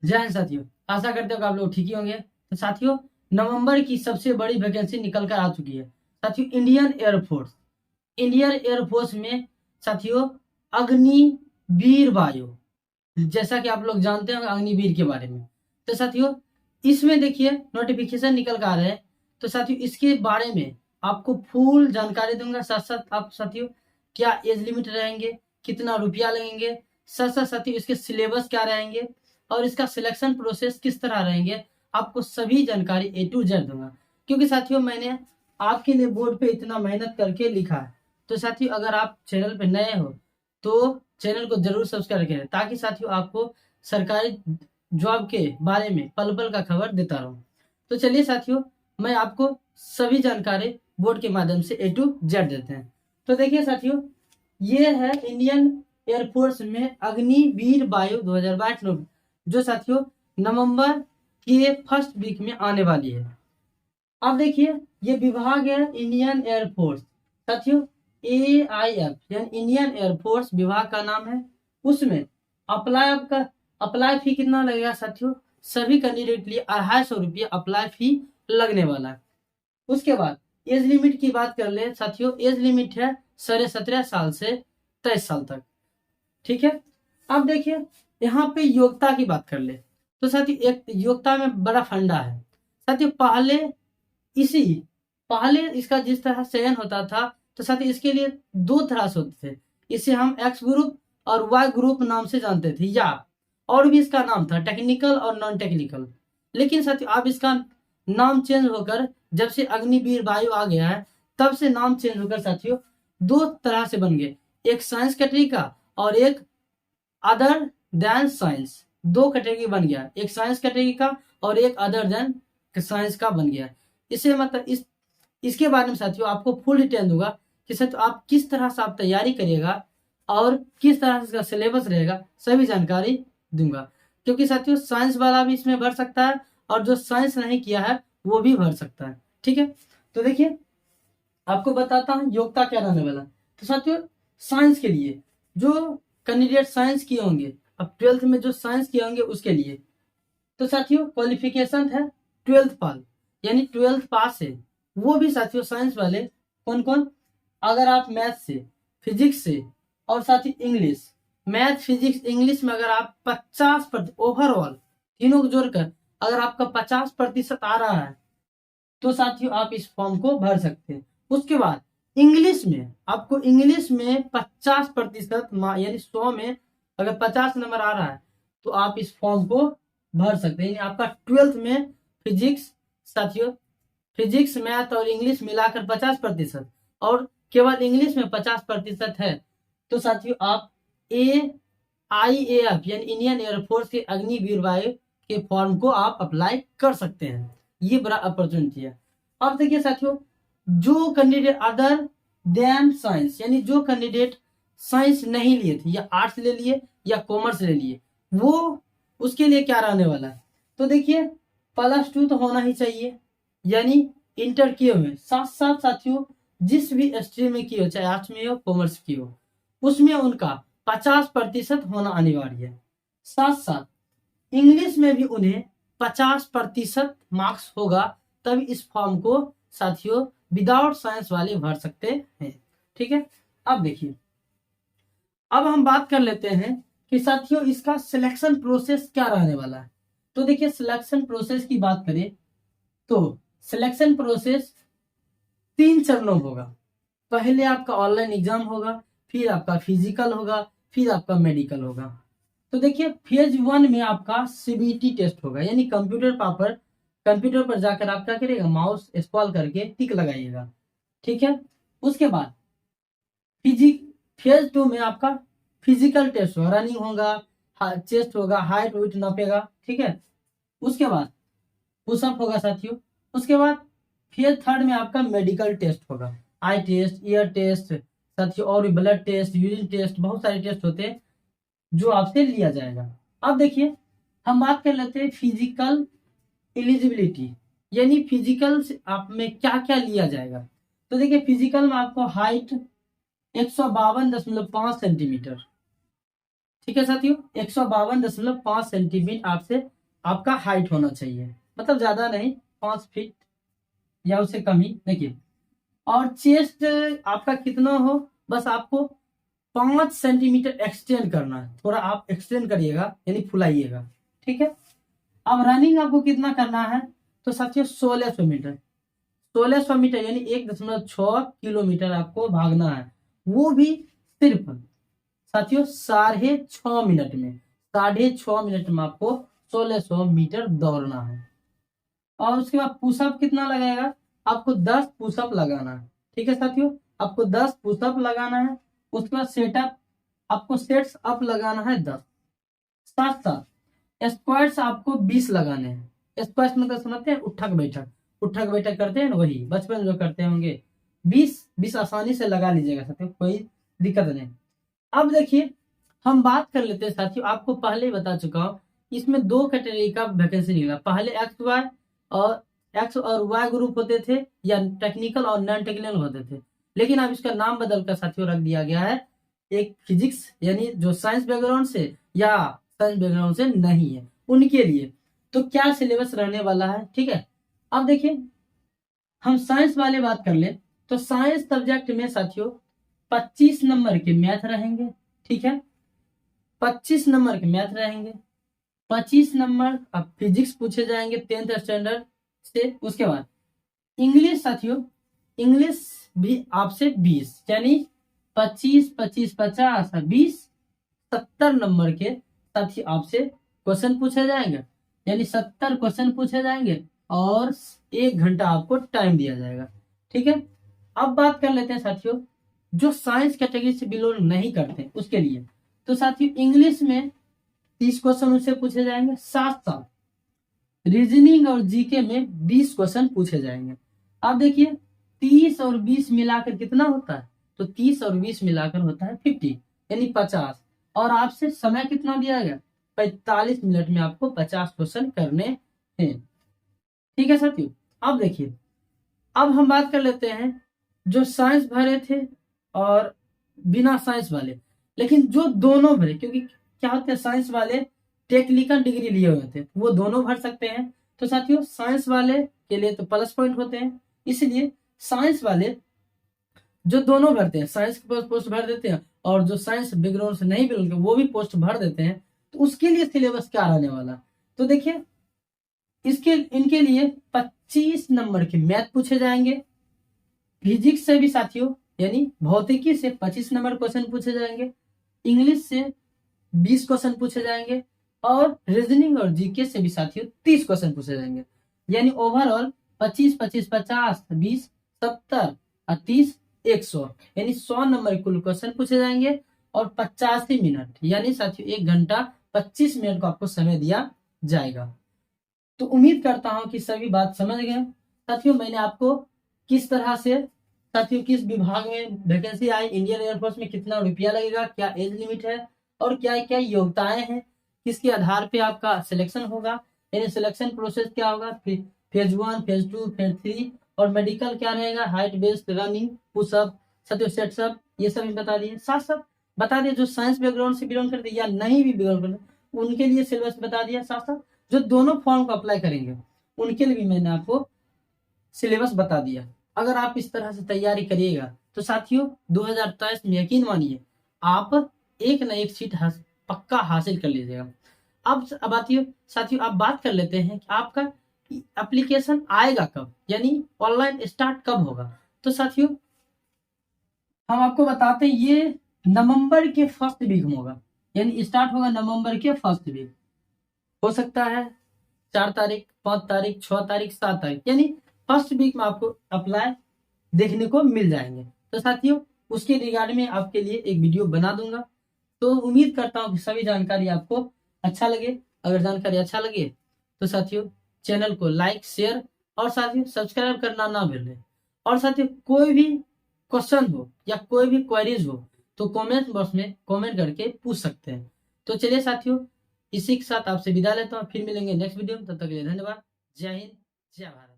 जय हिंद साथियों, आशा करते हो कि आप लोग ठीक ही होंगे। तो साथियों, नवंबर की सबसे बड़ी वैकेंसी निकल कर आ चुकी है। साथियों, इंडियन एयरफोर्स में साथियों अग्निवीर वायु, जैसा कि आप लोग जानते हैं अग्निवीर के बारे में। तो साथियों, इसमें देखिए नोटिफिकेशन निकल कर आ रहे हैं। तो साथियों, इसके बारे में आपको फुल जानकारी दूंगा। साथ साथ आप साथियों क्या एज लिमिट रहेंगे, कितना रुपया लगेंगे, साथ साथ साथियों इसके सिलेबस क्या रहेंगे और इसका सिलेक्शन प्रोसेस किस तरह रहेंगे, आपको सभी जानकारी A to Z दूंगा। क्योंकि साथियों मैंने आपके लिए बोर्ड पे इतना मेहनत करके लिखा है। तो साथियों, अगर आप चैनल पे नए हो तो चैनल को जरूर सब्सक्राइब करें, ताकि साथियों आपको सरकारी जॉब के बारे में पल पल का खबर देता रहूं। तो चलिए साथियों, मैं आपको सभी जानकारी बोर्ड के माध्यम से A to Z देते हैं। तो देखिए साथियों, ये है इंडियन एयरफोर्स में अग्निवीर वायु 2022, जो साथियों नवंबर के फर्स्ट वीक में आने वाली है। अब देखिए, ये विभाग है इंडियन एयरफोर्स। साथियों, AIF यानी इंडियन एयरफोर्स विभाग का नाम है। उसमें अप्लाई फी कितना लगेगा साथियों? सभी कैंडिडेट के लिए 250 रुपये अप्लाई फी लगने वाला है। उसके बाद एज लिमिट की बात कर ले साथियों, एज लिमिट है 17.5 साल से 23 साल तक। ठीक है। अब देखिए, यहाँ पे योग्यता की बात कर ले तो साथियों एक योग्यता में बड़ा फंडा है। साथियों इसी पहले इसका जिस तरह चयन होता था, तो साथियों इसके लिए दो तरह से होते थे। इसे हम एक्स ग्रुप और वाई ग्रुप नाम से जानते थे, या और भी इसका नाम था टेक्निकल और नॉन टेक्निकल। लेकिन साथियों अब इसका नाम चेंज होकर, जब से अग्निवीर वायु आ गया है, तब से नाम चेंज होकर साथियों दो तरह से बन गए, एक साइंस कैटेगरी का और एक अदर देन साइंस। दो कैटेगरी बन गया, एक साइंस कैटेगरी का और एक अदर देन साइंस का बन गया। इसे मतलब इसके बारे में साथियों आपको फुल डिटेल दूंगा कि साथियों आप किस तरह से आप तैयारी करिएगा और किस तरह से इसका सिलेबस रहेगा, सभी जानकारी दूंगा। क्योंकि साथियों साइंस वाला भी इसमें भर सकता है और जो साइंस नहीं किया है वो भी भर सकता है। ठीक है। तो देखिए, आपको बताता हूँ योग्यता क्या रहने वाला। तो साथियों, साइंस के लिए जो कैंडिडेट साइंस किए होंगे, अब 12th में जो साइंस किए होंगे उसके लिए, तो साथियों क्वालिफिकेशन है 12th पास, यानी 12th पास है। वो भी साथियों साइंस वाले कौन कौन? अगर आप मैथ से, फिजिक्स से और साथी इंग्लिश, मैथ फिजिक्स इंग्लिश में अगर आप 50% ओवरऑल तीनों को जोड़कर अगर आपका 50% आ रहा है, तो साथियों आप इस फॉर्म को भर सकते हैं। उसके बाद इंग्लिश में आपको इंग्लिश में 50% यानी 100 में अगर 50 नंबर आ रहा है, तो आप इस फॉर्म को भर सकते हैं। यानी आपका 12th में फिजिक्स साथियों, फिजिक्स मैथ और इंग्लिश मिलाकर 50% और केवल इंग्लिश में 50% है, तो साथियों आप AIAF यानी इंडियन एयरफोर्स के अग्निवीर वायु के फॉर्म को आप अप्लाई कर सकते हैं। ये बड़ा अपॉर्चुनिटी है। अब देखिए साथियों, जो कैंडिडेट अदर देन साइंस, यानी जो कैंडिडेट साइंस नहीं लिए थे या आर्ट्स ले लिए या कॉमर्स ले लिए, वो उसके लिए क्या रहने वाला है? तो देखिए, +2 तो होना ही चाहिए, यानी इंटर किए हुए। साथ साथ साथियों जिस भी स्ट्रीम में किए हो, चाहे आर्ट्स में हो कॉमर्स की हो, उसमें उनका 50% होना अनिवार्य है। साथ साथ इंग्लिश में भी उन्हें 50% मार्क्स होगा, तब इस फॉर्म को साथियों विदाउट साइंस वाले भर सकते हैं। ठीक है। अब देखिए, अब हम बात कर लेते हैं कि साथियों इसका सिलेक्शन प्रोसेस क्या रहने वाला है। तो देखिए, सिलेक्शन प्रोसेस की बात करें तो सिलेक्शन प्रोसेस 3 चरणों में होगा। पहले आपका ऑनलाइन एग्जाम होगा, फिर आपका फिजिकल होगा, फिर आपका मेडिकल होगा। तो देखिए, फेज 1 में आपका CBT टेस्ट होगा, यानी कंप्यूटर पर जाकर आप क्या करिएगा, माउस स्क्रॉल करके टिक लगाइएगा। ठीक है। उसके बाद फिजिक फेज 2 में आपका फिजिकल टेस्ट होगा, रनिंग होगा, चेस्ट होगा, हाइट वेट नापेगा। ठीक है। उसके बाद पुशअप होगा साथियों। उसके बाद फेज 3 में आपका मेडिकल टेस्ट होगा, आई टेस्ट, ईयर टेस्ट साथियों, और भी ब्लड टेस्ट, यूरिन टेस्ट, बहुत सारे टेस्ट होते हैं जो आपसे लिया जाएगा। अब देखिए, हम बात कर लेते हैं फिजिकल एलिजिबिलिटी, यानी फिजिकल आप में क्या क्या लिया जाएगा। तो देखिए, फिजिकल में आपको हाइट 152.5 सेंटीमीटर, ठीक है साथियों, 152.5 सेंटीमीटर आपसे आपका हाइट होना चाहिए, मतलब ज्यादा नहीं, 5 फीट या उससे कम ही। देखिए, और चेस्ट आपका कितना हो, बस आपको 5 सेंटीमीटर एक्सटेंड करना है, थोड़ा आप एक्सटेंड करिएगा यानी फुलाइएगा। ठीक है, अब रनिंग आपको कितना करना है, तो साथियों 1600 मीटर, 1600 मीटर यानी 1.6 किलोमीटर आपको भागना है, वो भी सिर्फ साथियों 6.5 मिनट में, 6.5 मिनट में आपको 1600 मीटर दौड़ना है। और उसके बाद पुशअप कितना लगेगा, आपको 10 पुशअप लगाना है। ठीक है साथियों, आपको 10 पुशअप लगाना है। उसके बाद सेटअप, आपको सेट्स अप लगाना है 10। साथ साथ स्क्वाट्स आपको 20 लगाने हैं। स्क्वाट्स मतलब समझते हैं, उठक बैठक, उठक बैठक करते हैं ना, वही बचपन जो करते होंगे। 20 आसानी से लगा लीजिएगा साथियों, कोई दिक्कत नहीं। अब देखिए, हम बात कर लेते हैं साथियों, आपको पहले ही बता चुका हूँ, इसमें 2 कैटेगरी का वैकेंसी निकला। पहले एक्स और वाई ग्रुप होते थे, या टेक्निकल और नॉन टेक्निकल होते थे, लेकिन अब इसका नाम बदलकर साथियों रख दिया गया है, एक फिजिक्स यानी जो साइंस बैकग्राउंड से या साइंस बैकग्राउंड से नहीं है उनके लिए। तो क्या सिलेबस रहने वाला है, ठीक है। अब देखिए, हम साइंस वाले बात कर ले, तो साइंस सब्जेक्ट में साथियों 25 नंबर के मैथ रहेंगे। ठीक है, 25 नंबर के मैथ रहेंगे, 25 नंबर अब फिजिक्स पूछे जाएंगे 10th स्टैंडर्ड से। उसके बाद इंग्लिश साथियों, इंग्लिश भी आपसे 20, यानी 25 25 50 20 70 नंबर के साथियों आपसे क्वेश्चन पूछे जाएंगे, यानी 70 क्वेश्चन पूछे जाएंगे और 1 घंटा आपको टाइम दिया जाएगा। ठीक है, अब बात कर लेते हैं साथियों जो साइंस कैटेगरी से बिलोंग नहीं करते उसके लिए। तो साथियों इंग्लिश में 30 क्वेश्चन उससे पूछे जाएंगे, साथ साथ रीजनिंग और जीके में 20 क्वेश्चन पूछे जाएंगे। अब देखिए, 30 और 20 मिलाकर कितना होता है, तो 30 और 20 मिलाकर होता है 50, यानी 50। और आपसे समय कितना दिया गया, 45 मिनट में आपको 50 क्वेश्चन करने हैं। ठीक है साथियों, अब देखिए, अब हम बात कर लेते हैं जो साइंस भरे थे और बिना साइंस वाले। लेकिन जो दोनों भरे, क्योंकि क्या होते हैं, साइंस वाले टेक्निकल डिग्री लिए हुए थे, वो दोनों भर सकते हैं। तो साथियों साइंस वाले के लिए तो प्लस पॉइंट होते हैं, इसलिए साइंस वाले जो दोनों भरते हैं, साइंस के पोस्ट भर देते हैं और जो साइंस बैकग्राउंड से नहीं बिलोंग, वो भी पोस्ट भर देते हैं। तो उसके लिए सिलेबस क्या रहने वाला, तो देखिए, इसके इनके लिए 25 नंबर के मैथ पूछे जाएंगे, फिजिक्स से भी साथियों यानी भौतिकी से 25 नंबर क्वेश्चन पूछे जाएंगे, इंग्लिश से 20 क्वेश्चन पूछे जाएंगे, और रीजनिंग और जीके से भी साथियों 30 क्वेश्चन पूछे जाएंगे। यानी ओवरऑल 25 25 50 20 70 और 30 100, यानी 100 नंबर कुल क्वेश्चन पूछे जाएंगे और 85 मिनट, यानी साथियों 1 घंटा 25 मिनट को आपको समय दिया जाएगा। तो उम्मीद करता हूं कि सभी बात समझ गए। साथियों मैंने आपको किस तरह से, साथियों किस विभाग में वैकेंसी आई, इंडियन एयरफोर्स में कितना रुपया लगेगा, क्या एज लिमिट है और क्या क्या योग्यताएं हैं, किसके आधार पे आपका सिलेक्शन होगा, यानी सिलेक्शन प्रोसेस क्या होगा, फेज 1 फेज 2 फेज 3, और मेडिकल क्या रहेगा, हाइट बेस्ड रनिंग पुशअप साथियों सेट्सअप, ये सब बता दिए। साथ साथ बता दिए जो साइंस बैकग्राउंड से बिलोंग करते या नहीं भी बिलोंग करते उनके लिए सिलेबस बता दिया। साथ साथ जो दोनों फॉर्म को अप्लाई करेंगे उनके लिए भी मैंने आपको सिलेबस बता दिया। अगर आप इस तरह से तैयारी करिएगा तो साथियों 2023 में यकीन मानिए आप एक न एक सीट पक्का हासिल कर लीजिएगा। अब आती साथियों, आप बात कर लेते हैं कि आपका एप्लीकेशन आएगा कब, यानी ऑनलाइन स्टार्ट कब होगा। तो साथियों हम आपको बताते हैं, ये नवंबर के फर्स्ट वीक में होगा, यानी स्टार्ट होगा नवंबर के फर्स्ट वीक। हो सकता है 4 तारीख 5 तारीख 6 तारीख 7 तारीख, यानी फर्स्ट वीक में आपको अप्लाई देखने को मिल जाएंगे। तो साथियों उसके रिगार्ड में आपके लिए एक वीडियो बना दूंगा। तो उम्मीद करता हूँ कि सभी जानकारी आपको अच्छा लगे। अगर जानकारी अच्छा लगे तो साथियों चैनल को लाइक शेयर और साथियों सब्सक्राइब करना ना भूलें। और साथियों कोई भी क्वेश्चन हो या कोई भी क्वेरीज हो तो कमेंट बॉक्स में कमेंट करके पूछ सकते हैं। तो चलिए साथियों इसी के साथ आपसे विदा लेता हूँ, फिर मिलेंगे नेक्स्ट वीडियो में। तब तक के लिए धन्यवाद। जय हिंद, जय भारत।